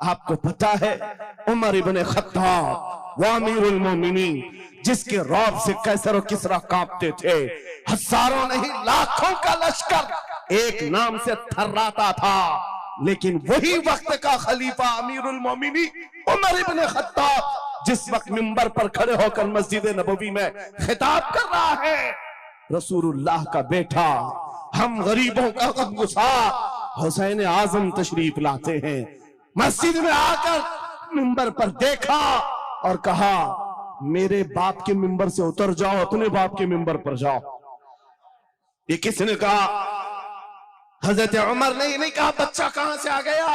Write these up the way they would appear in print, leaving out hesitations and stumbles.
आपको पता है उमर इब्ने खत्ताब व अमीरुल मोमिनीन, जिसके रौब से कैसर और किसरा कांपते थे, हजारों नहीं लाखों का लश्कर एक नाम से थर्राता था, लेकिन वही वक्त का खलीफा अमीरुल मोमिनीन उमर इब्ने खत्ताब जिस वक्त मिंबर पर खड़े होकर मस्जिद नबवी में खिताब कर रहा है, रसूलुल्लाह का बेटा, हम गरीबों का गमगुसार हुसैन आजम तशरीफ लाते हैं, मस्जिद में आकर मिंबर पर देखा और कहा मेरे बाप के मिंबर से उतर जाओ, अपने बाप के मिंबर पर जाओ। ये किसने कहा? हजरत उमर ने नहीं कहा बच्चा कहां से आ गया।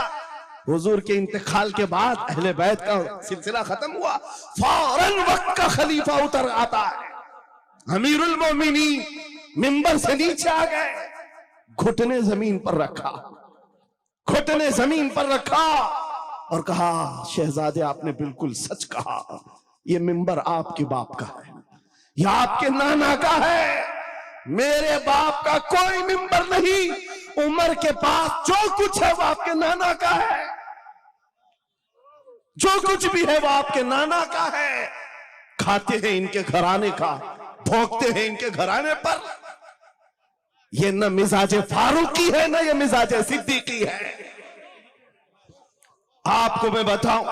हुजूर के इंतकाल के बाद अहले बैत का सिलसिला खत्म हुआ, फौरन वक्त का खलीफा उतर आता है, अमीरुल मोमिनीन मिंबर से नीचे आ गए, घुटने जमीन पर रखा, घुटने जमीन पर रखा और कहा शहजादे आपने बिल्कुल सच कहा, ये मिंबर आपके बाप का है, यह आपके नाना का है, मेरे बाप का कोई मिंबर नहीं, उमर के पास जो कुछ है वो आपके नाना का है, जो कुछ भी है वो आपके नाना का है, खाते हैं इनके घराने का, भोगते हैं इनके घराने पर। ये न मिजाज फारूकी है न ये मिजाज सिद्दीकी है। आपको मैं बताऊं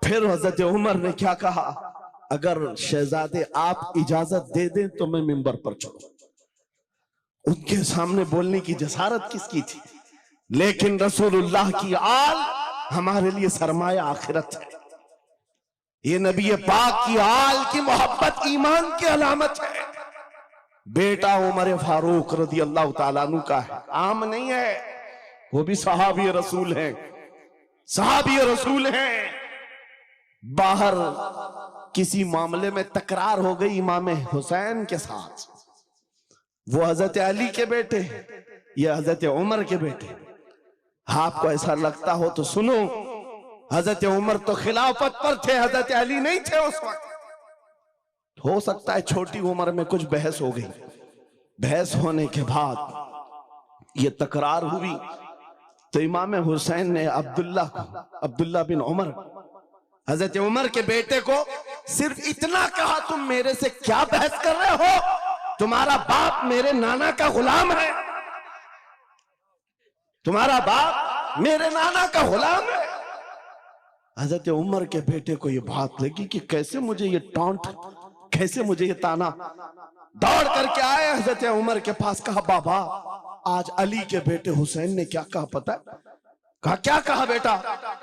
फिर हजरत उमर ने क्या कहा, अगर शहजादे आप इजाजत दे दें तो मैं मिंबर पर चढ़ूं। उनके सामने बोलने की जसारत किसकी थी, लेकिन रसूलुल्लाह की आल हमारे लिए सरमाया आखिरत है। ये नबी पाक की आल की मोहब्बत ईमान की अलामत है। बेटा उमर फारूक रदी अल्लाह ताला अन्हु का है, आम नहीं है, वो भी सहाबी रसूल हैं, सहाबी रसूल हैं। बाहर किसी मामले में तकरार हो गई इमाम हुसैन के साथ, वो हजरत अली के बेटे, ये हजरत उमर के बेटे। आपको ऐसा लगता हो तो सुनो, हजरत उमर तो खिलाफत पर थे, हजरत अली नहीं थे उस वक्त। हो सकता है छोटी उम्र में कुछ बहस हो गई, बहस होने के बाद ये तकरार हुई तो इमाम हुसैन ने अब्दुल्ला बिन उमर, हजरत उमर के बेटे को सिर्फ इतना कहा, तुम मेरे से क्या बहस कर रहे हो, तुम्हारा बाप मेरे नाना का गुलाम है, तुम्हारा बाप मेरे नाना का गुलाम है। हजरत उमर के बेटे को यह बात लगी कि कैसे मुझे ये टॉन्ट, कैसे मुझे ये ताना। दौड़ करके आए हजरत उमर के पास, कहा बाबा आज अली के बेटे हुसैन ने क्या कहा पता है? कहा क्या कहा बेटा?